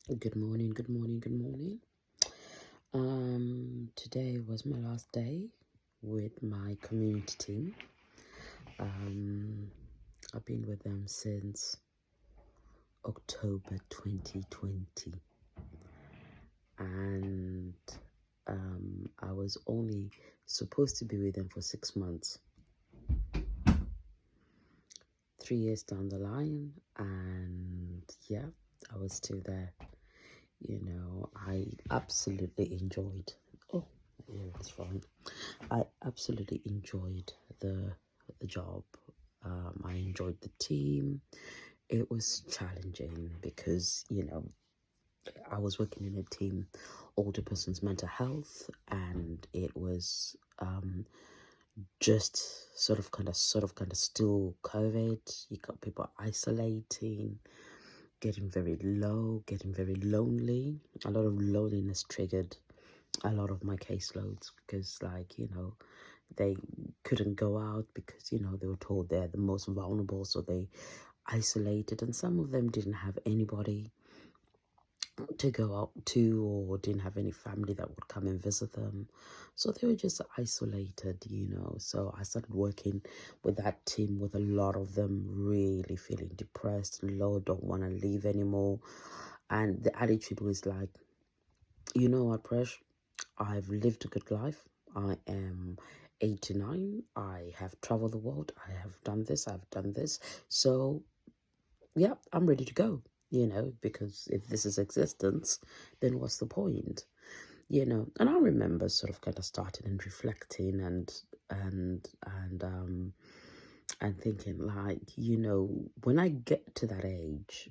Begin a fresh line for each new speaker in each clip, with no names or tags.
Good morning, good morning, good morning. Today was my last day with my community team. Um, I've been with them since October 2020, and I was only supposed to be with them for 6 months. 3 years down the line, and yeah, I was still there. I absolutely enjoyed. Oh, yeah, it's fine. I absolutely enjoyed the job. I enjoyed the team. It was challenging because I was working in a team, older person's mental health, and it was just sort of still COVID. You got people isolating, getting very low, getting very lonely. A lot of loneliness triggered a lot of my caseloads because, they couldn't go out because, they were told they're the most vulnerable, so they isolated, and some of them didn't have anybody to go out to or didn't have any family that would come and visit them. So they were just isolated. So I started working with that team with a lot of them really feeling depressed, low, don't want to leave anymore. And the attitude was like, you know what, Presh? I've lived a good life. I am 89. I have traveled the world. I have done this. I've done this. So, yeah, I'm ready to go, because if this is existence, then what's the point? And I remember sort of kind of starting and reflecting and thinking like, when I get to that age,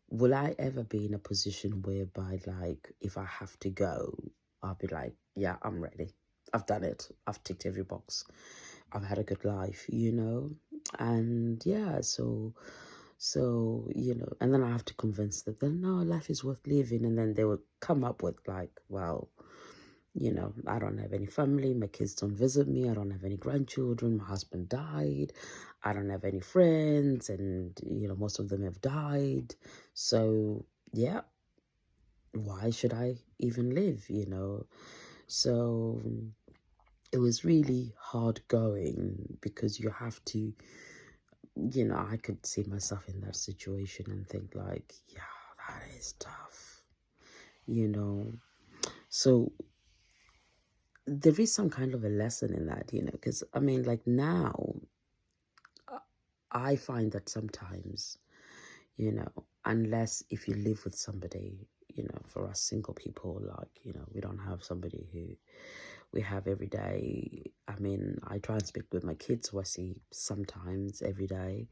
will I ever be in a position whereby, like, if I have to go, I'll be like, yeah, I'm ready. I've done it. I've ticked every box. I've had a good life. And yeah, and then I have to convince them that no, life is worth living. And then they would come up with like, well, I don't have any family. My kids don't visit me. I don't have any grandchildren. My husband died. I don't have any friends. And, most of them have died. So, yeah, why should I even live? So it was really hard going because you have to, I could see myself in that situation and think like, yeah, that is tough. So there is some kind of a lesson in that, because I mean, like now, I find that sometimes, unless if you live with somebody, for us single people, like, we don't have somebody who we have every day. I mean, I try and speak with my kids who I see sometimes every day,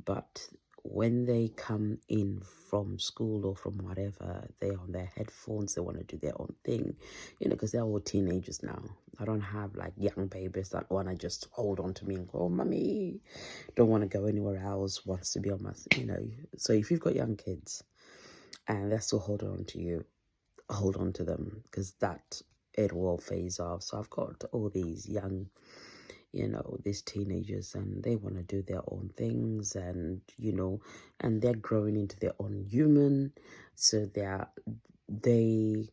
but when they come in from school or from whatever, they're on their headphones, they want to do their own thing, because they're all teenagers now. I don't have like young babies that want to just hold on to me and go, oh, mommy, don't want to go anywhere else, wants to be on my. So if you've got young kids and they're still holding on to you, hold on to them because that it will phase off. So I've got all these young these teenagers, and they want to do their own things, and they're growing into their own human, so they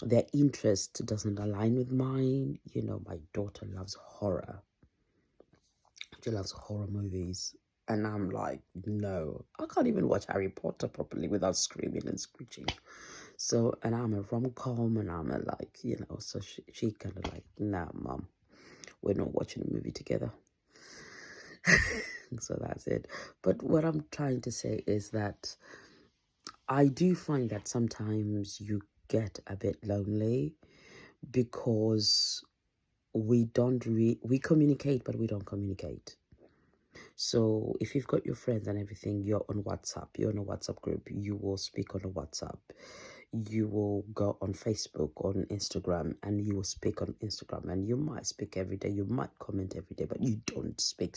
their interest doesn't align with mine. My daughter loves horror. She loves horror movies, and I'm like, no, I can't even watch Harry Potter properly without screaming and screeching. So, and I'm a rom-com, and I'm a like, so she kind of like, nah, mom, we're not watching a movie together. So that's it. But what I'm trying to say is that I do find that sometimes you get a bit lonely because we communicate, but we don't communicate. So if you've got your friends and everything, you're on WhatsApp, you're in a WhatsApp group, you will speak on a WhatsApp. You will go on Facebook, on Instagram, and you will speak on Instagram, and you might speak every day, you might comment every day, but you don't speak.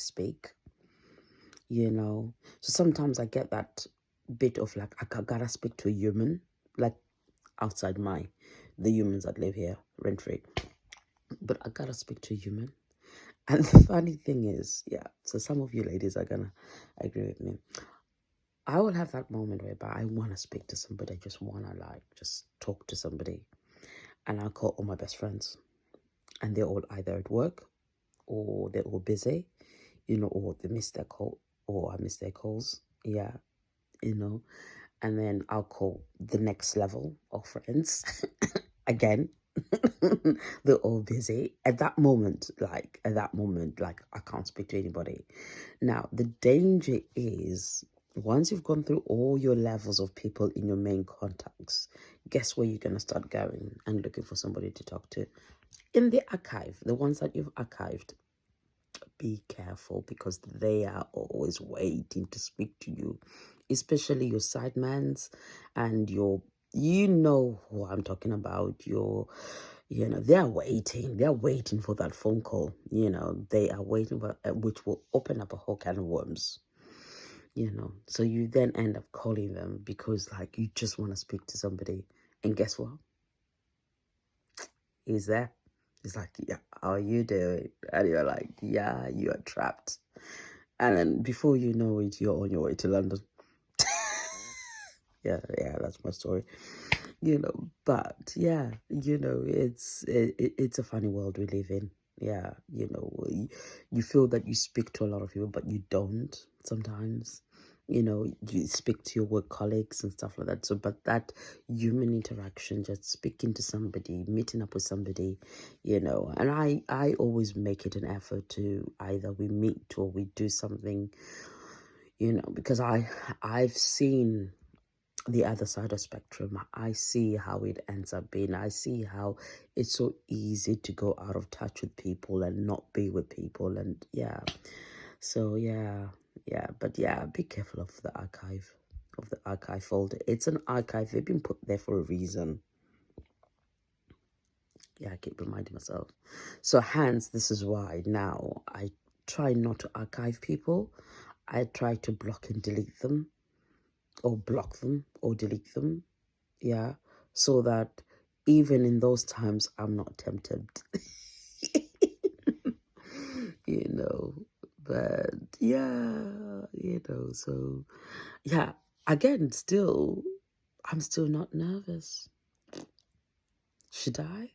So sometimes I get that bit of like, I gotta speak to a human, like outside the humans that live here rent free, but I gotta speak to a human. And the funny thing is, yeah, so some of you ladies are gonna agree with me. I will have that moment whereby I want to speak to somebody. I just want to like just talk to somebody. And I'll call all my best friends. And they're all either at work or they're all busy, or they miss their call or I miss their calls. Yeah, And then I'll call the next level of friends again. They're all busy at that moment. Like I can't speak to anybody. Now the danger is, once you've gone through all your levels of people in your main contacts, guess where you're going to start going and looking for somebody to talk to? In the archive, the ones that you've archived. Be careful, because they are always waiting to speak to you, especially your sidemans and your, who I'm talking about, they're waiting for that phone call. They are waiting for, which will open up a whole can of worms. So you then end up calling them because like you just want to speak to somebody, and guess what? He's there. He's like, yeah, how are you doing? And you're like, yeah, you are trapped. And then before you know it, you're on your way to London. yeah, that's my story. But yeah, it's a funny world we live in. Yeah, you feel that you speak to a lot of people, but you don't sometimes. You speak to your work colleagues and stuff like that. So, but that human interaction, just speaking to somebody, meeting up with somebody, and I always make it an effort to either we meet or we do something, because I've seen the other side of spectrum. I see how it ends up being. I see how it's so easy to go out of touch with people and not be with people. And yeah, so but yeah, be careful of the archive folder. It's an archive. They've been put there for a reason. Yeah, I keep reminding myself. So hence, this is why now I try not to archive people. I try to block and delete them, or block them or delete them. Yeah, so that even in those times I'm not tempted. But yeah, so yeah, again, I'm still not nervous. Should I?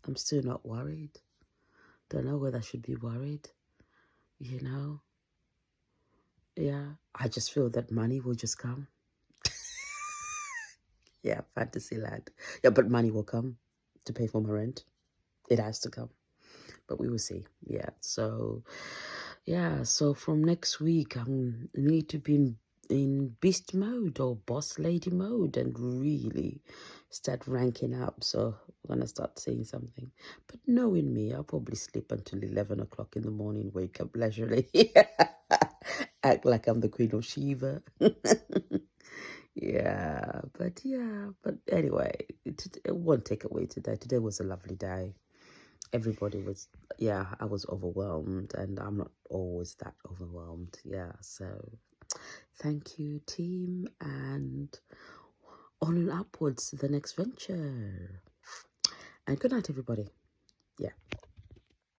I'm still not worried. Don't know whether I should be worried. Yeah, I just feel that money will just come. Yeah, fantasy land. Yeah, but money will come to pay for my rent. It has to come. But we will see. Yeah, so from next week, I need to be in beast mode or boss lady mode and really start ranking up. So I'm going to start saying something. But knowing me, I'll probably sleep until 11 o'clock in the morning, wake up leisurely. Act like I'm the Queen of Shiva. But anyway, it won't take away today. Today was a lovely day. Everybody was, I was overwhelmed, and I'm not always that overwhelmed. Yeah, so thank you, team, and on and upwards to the next venture. And good night, everybody. Yeah.